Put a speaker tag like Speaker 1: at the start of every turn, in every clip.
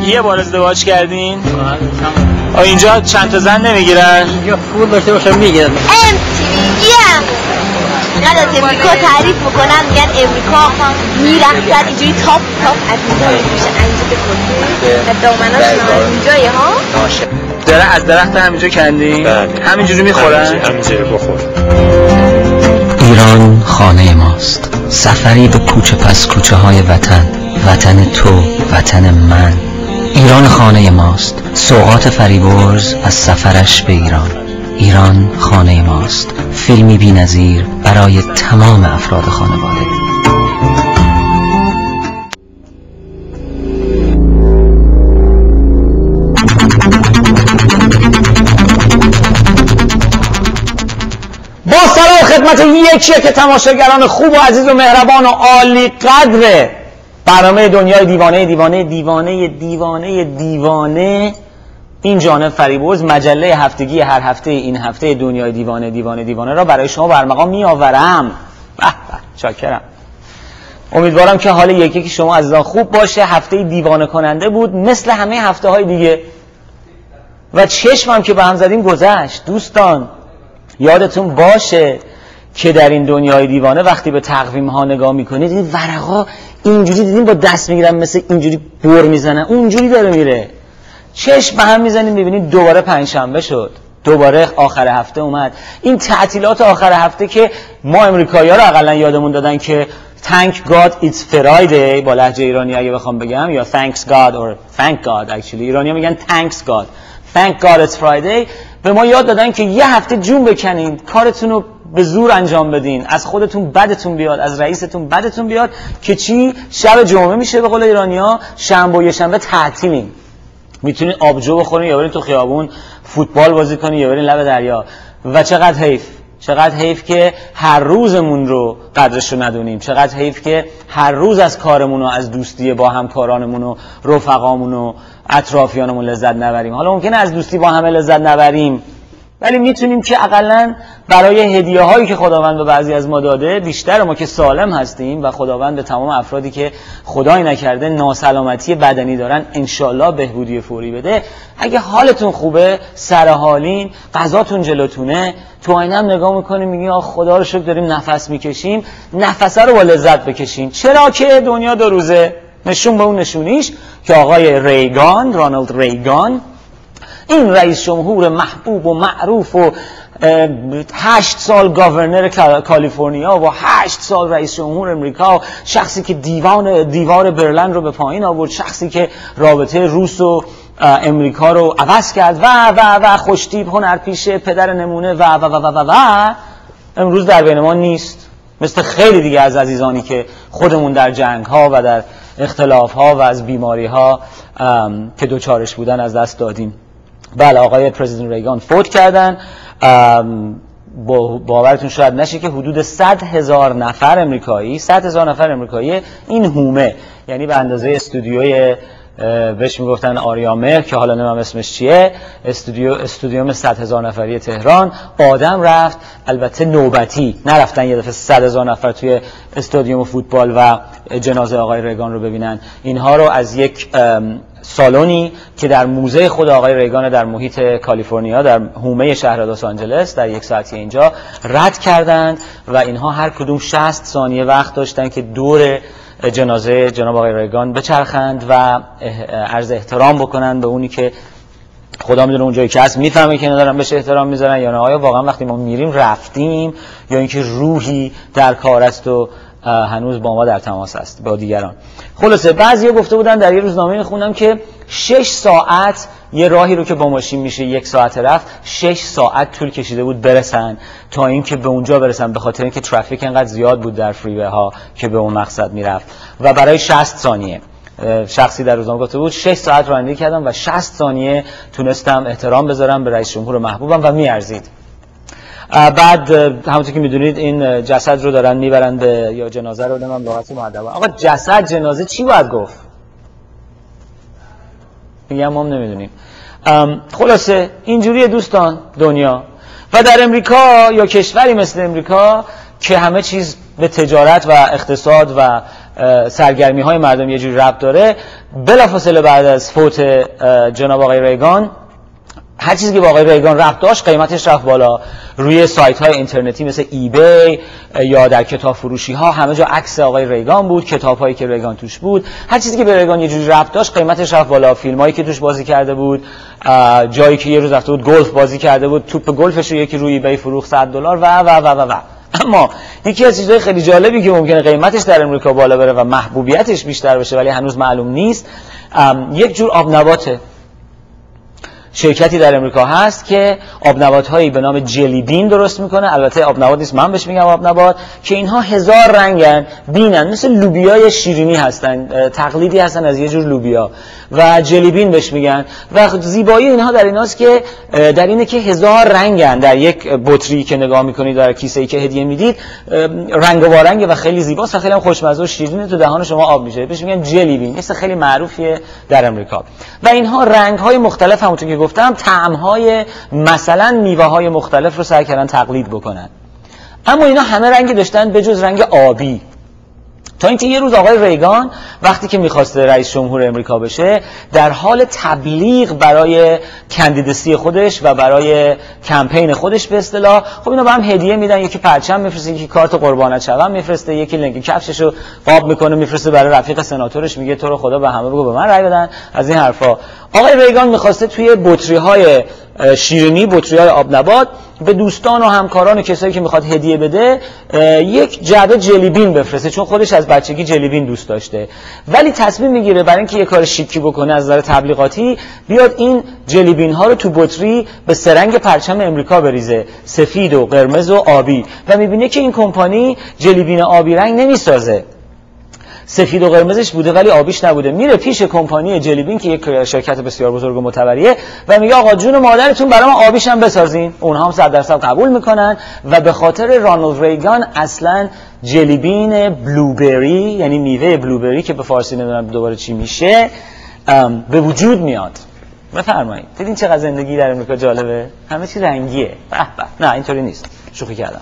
Speaker 1: یه بار ازدواج کردین؟ اینجا چند تا زن نمیگیرن؟
Speaker 2: اینجا پول داشته باشم میگیرن.
Speaker 3: قد از امریکا تعریف میکنن، میگن امریکا میرفتن اینجوری تاپ از اینجا میشه انجید کنید و دامناشون از اینجایی ها
Speaker 1: داره از درخت همینجا کندین؟ همینجوری میخورن؟
Speaker 4: همینجوری بخور.
Speaker 5: ایران خانه ماست، سفری به کوچه پس کوچه های وطن، وطن تو، وطن من. ایران خانه ماست، سوغات فریبرز از سفرش به ایران. ایران خانه ماست، فیلمی بی‌نظیر برای تمام افراد خانواده.
Speaker 1: با سلام خدمت یکی که تماشاگران خوب و عزیز و مهربان و عالی قدر برنامه دنیای دیوانه دیوانه دیوانه دیوانه دیوانه این جانب فریبرز، مجله هفتگی هر هفته این هفته دنیای دیوانه دیوانه دیوانه را برای شما برمقام می آورم. چاکرم. امیدوارم که حال یکی که شما عزیزان خوب باشه. هفته دیوانه کننده بود مثل همه هفته های دیگه و چشمم که به هم زدیم گذشت. دوستان یادتون باشه که در این دنیای دیوانه وقتی به تقویم ها نگاه میکنید این ورقا اینجوری دیدین با دست میگیرن مثل اینجوری بر میزنن، اونجوری داره میره. چشم به هم میزنید میبینید دوباره پنجشنبه شد، دوباره آخر هفته اومد. این تعطیلات آخر هفته که ما امریکایی‌ها رو حداقل یادمون دادن که Thank God it's Friday با لهجه ایرانی اگه بخوام بگم، یا Thanks God or Thank God actually. ایرانی‌ها میگن Thanks God. Thank God it's Friday. به ما یاد دادن که یه هفته جون بکنین، کارتون رو به زور انجام بدین، از خودتون بدتون بیاد، از رئیستون بدتون بیاد که چی؟ شب جمعه میشه به قول ایرانی‌ها، شنبه و یه شنبه تعطیلین. میتونین آبجو بخورین یا برین تو خیابون فوتبال بازی کنین یا برین لب دریا. و چقدر حیف، چقدر حیف که هر روزمون رو قدرش رو ندونیم، چقدر حیف که هر روز از کارمون و از دوستی با همکارانمون و رفقامون و اطرافیانمون لذت نبریم. حالا ممکنه از دوستی با همه لذت نبریم، ولی میتونیم که اقلن برای هدیه هایی که خداوند به بعضی از ما داده، بیشتر ما که سالم هستیم و خداوند به تمام افرادی که خدایی نکرده ناسلامتی بدنی دارن انشالله بهبودی فوری بده. اگه حالتون خوبه، سر حالین، غذاتون جلوتونه، تو آینه هم نگاه میکنیم میگیم آخ خدا رو شکر داریم نفس میکشیم، نفسه رو با لذت بکشین. چرا که دنیا دو روزه. نشون به اون نشونیش که آقای ریگان، رونالد ریگان، این رئیس جمهور محبوب و معروف و 8 سال گاورنر کالیفرنیا و 8 سال رئیس جمهور امریکا، شخصی که دیوار برلین رو به پایین آورد، شخصی که رابطه روس و امریکا رو عوض کرد و خوشتیپ، هنرپیشه، پدر نمونه و امروز در بین ما نیست. مثل خیلی دیگه از عزیزانی که خودمون در جنگ ها و در اختلاف ها و از بیماری ها که دوچارش بودن از دست دادیم. بله، آقای پرزیدنت ریگان فوت کردن. باورتون شاید نشه که حدود 100,000 نفر امریکایی، 100,000 نفر امریکایی این هومه، یعنی به اندازه استودیوی بهش میگفتن آریامهر که حالا نمیم اسمش چیه، استودیوم 100,000 نفری تهران، آدم رفت. البته نوبتی نرفتن یه دفعه 100,000 نفر توی استادیوم فوتبال و جنازه آقای ریگان رو ببینن. اینها رو از یک سالونی که در موزه خود آقای ریگان در محیط کالیفرنیا در حومه شهر لس آنجلس در یک ساعتی اینجا رد کردند و اینها هر کدوم 60 ثانیه وقت داشتن که دور جنازه جناب آقای ریگان بچرخند و عرض احترام بکنند به اونی که خدا میدونه اونجایی که هست میفهمه که ندارن بهش احترام میذارن یا نه. آیا واقعا وقتی ما میریم رفتیم یا اینکه روحی در کار است و هنوز با ما در تماس است با دیگران. خلاصه بعضیا گفته بودن، در یه روزنامه خوندم که 6 ساعت یه راهی رو که با ماشین میشه 1 ساعت رفت، 6 ساعت طول کشیده بود برسن تا اینکه به اونجا برسن، به خاطر اینکه ترافیک انقدر زیاد بود در فریوی ها که به اون مقصد میرفت. و برای 60 ثانیه شخصی در روزنامه گفته بود 6 ساعت رانندگی کردم و 60 ثانیه تونستم احترام بذارم به رئیس جمهور محبوبم و میارزید. بعد همونطور که میدونید این جسد رو دارن میبرن به یا جنازه رو نمیم لغت مؤدبانه. آقا جسد جنازه چی باید گفت؟ میگم ما هم نمیدونیم. خلاصه اینجوریه دوستان دنیا. و در امریکا یا کشوری مثل امریکا که همه چیز به تجارت و اقتصاد و سرگرمی های مردم یه جوری ربط داره، بلافاصله بعد از فوت جناب آقای ریگان هر چیزی که با آقای ریگان ربط داشت قیمتش رفت بالا. روی سایت های اینترنتی مثل ایبی یا در کتاب فروشی ها همه جا عکس آقای ریگان بود، کتاب هایی که ریگان توش بود، هر چیزی که به ریگان یه جوری ربط داشت قیمتش رفت بالا. فیلم هایی که توش بازی کرده بود، جایی که یه روز رفته بود گلف بازی کرده بود، توپ گلفش رو یکی روی ایبی فروخت $100 و اما یکی از چیزهای خیلی جالبی که ممکنه قیمتش در امریکا بالا بره و محبوبیتش بیشتر بشه ولی هنوز معلوم نیست، یک جور آبنباته. شرکتی در امریکا هست که آبنبات‌هایی به نام جلی بین درست میکنه. البته آبنبات نیست، من بهش میگم آبنبات، که اینها 1000 رنگن، بینن، مثل لوبیای شیرینی هستن، تقلیدی هستن از یه جور لوبیا و جلی بین بهش میگن. و زیبایی اینها در ایناست که در اینه که 1000 رنگن در یک بطری که نگاه میکنید، در کیسه‌ای که هدیه میدید رنگ و رنگه و خیلی زیباست و خیلی هم خوشمزه و شیرینه، تو دهان شما آب میشه. بهش میگن جلی بین، اسم خیلی معروفیه در امریکا. و اینها رنگ‌های مختلف، همونطور که گفتم، طعم‌های مثلا میوه‌های مختلف رو سعی کردن تقلید بکنن. اما اینا همه رنگی داشتن به جز رنگ آبی. تا اینکه یه روز آقای ریگان وقتی که می‌خواسته رئیس جمهور امریکا بشه، در حال تبلیغ برای کاندیدسی خودش و برای کمپین خودش به اصطلاح، خب اینا با هم هدیه میدن، یکی پرچم میفرسته، یکی کارت قربانت شوم میفرسته، یکی لنگ کفششو قاب میکنه میفرسته برای رفیق سناتورش، میگه تو رو خدا به همه بگو به من رأی بدن، از این حرفا. آقای ریگان می‌خواسته توی بطری‌های شیرینی، بطری‌های آبنبات، به دوستان و همکاران و کسایی که میخواد هدیه بده یک جعبه جلی بین بفرسته، چون خودش از بچگی جلی بین دوست داشته. ولی تصمیم میگیره برای اینکه یه کار شیکی بکنه از نظر تبلیغاتی، بیاد این جلی بین ها رو تو بطری به سه رنگ پرچم امریکا بریزه، سفید و قرمز و آبی، و میبینه که این کمپانی جلی بین آبی رنگ نمیسازه، سفید و قرمزش بوده ولی آبیش نبوده. میره پیش کمپانی جلی بین که یک شرکت بسیار بزرگ و معتبریه و میگه آقا جون مادرتون برام آبیش هم بسازین. اونها هم 100% قبول میکنن و به خاطر رانالد ریگان اصلا جلی بین بلوبری، یعنی میوه بلوبری که به فارسی نمیدونم دوباره چی میشه، به وجود میاد. بفرمایید. دیدین چقدر زندگی در امریکا جالبه؟ همه چی رنگیه. به به. نه اینطوری نیست. شوخی کردم.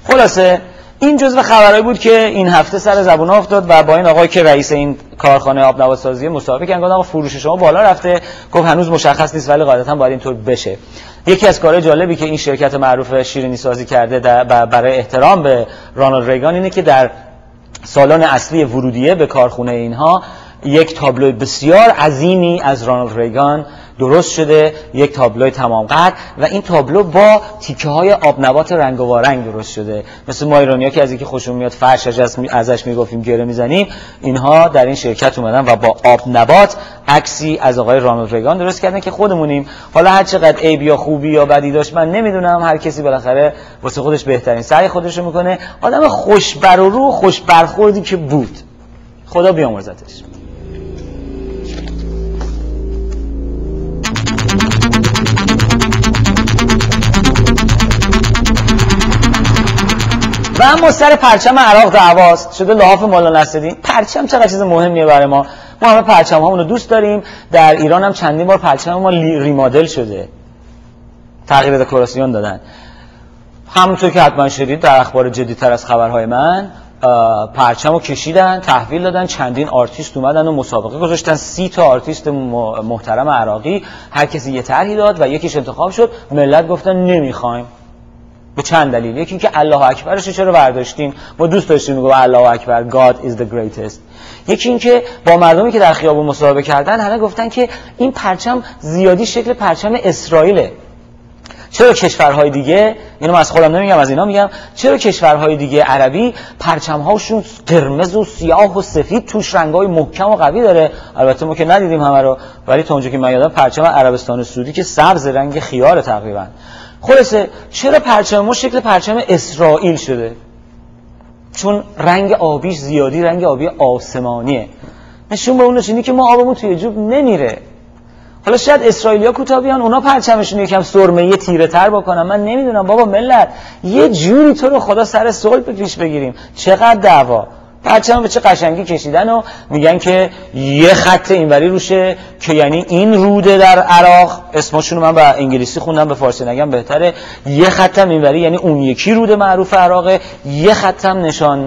Speaker 1: خلاصه این جزو خبرایی بود که این هفته سر زبون افتاد و با این آقایی که رئیس این کارخانه آبنبات سازی مصاحبه کردن، گفتن آقا فروش شما بالا رفته. گفت هنوز مشخص نیست ولی قاعدتا باید اینطور بشه. یکی از کارهای جالبی که این شرکت معروف شیرینی سازی کرده برای احترام به رانالد ریگان اینه که در سالن اصلی ورودیه به کارخونه اینها یک تابلو بسیار عظیمی از رانالد ریگان درست شده، یک تابلو تمام قد، و این تابلو با تیکه های آبنبات رنگ و رنگ درست شده. مثل ما ایرانی‌ها که از اینکه خوشمون میاد فرش ازش میگفتیم گره میزنیم، اینها در این شرکت اومدن و با آبنبات عکسی از آقای رانالد ریگان درست کردن که خودمونیم. حالا هر چقدر عیب یا خوبی یا بدی داشت من نمیدونم، هر کسی بالاخره واسه خودش بهترین سعی خودش رو میکنه. آدم خوشبر و رو خوش برخوردی که بود، خدا بیامرزتش. و اما سر پرچم عراق دعواست، شده لحاف مولا نصرالدین. پرچم چقدر چیز مهمیه برای ما همه پرچم هامون رو دوست داریم. در ایران هم چندین بار پرچم ما ریمادل شده، تغییر دکوراسیون دادن. همونطور که حتما شدید در اخبار جدی‌تر از خبرهای من، پرچم رو کشیدن، تحویل دادن، چندین آرتیست اومدن و مسابقه گذاشتن. 30 تا آرتیست محترم عراقی، هر کسی یه طرحی داد و یکیش انتخاب شد. ملت گفتن نمیخوایم. به چند دلیل. یکی که الله اکبرش چرا برداشتیم، ما دوست داشتیم میگم الله اکبر God is the greatest. یکی این که با مردمی که در خیابون مصاحبه کردن همه گفتن که این پرچم زیادی شکل پرچم اسرائیله. چرا کشورهای دیگه، اینو من از خودم نمیگم از اینا میگم، چرا کشورهای دیگه عربی پرچم‌هاشون قرمز و سیاه و سفید توش رنگ‌های محکم و قوی داره؟ البته ما که ندیدیم همه رو، ولی تا اونجا که من یادم پرچم عربستان سعودی که سبز رنگ خیار تقریبا. خلاصه چرا پرچم ما شکل پرچم اسرائیل شده؟ چون رنگ آبیش زیادی رنگ آبی آسمانیه، نشون به اون نشونی که ما آبمون توی جوب نمیره. حالا شاید اسرائیلیا کوتاه بیان اونا پرچمشون یکم سرمه‌ای تیره تر بکنن، من نمیدونم. بابا ملت یه جوری تو رو خدا سر صلح پیش بگیریم. چقدر دعوا، پرچم به چه قشنگی کشیدن و میگن که یه خط اینوری روشه که یعنی این روده در عراق، اسمشون من به انگلیسی خوندم به فارسی نگم بهتره، یه خطم اینوری یعنی اون یکی روده معروف عراقه، یه خطم نشان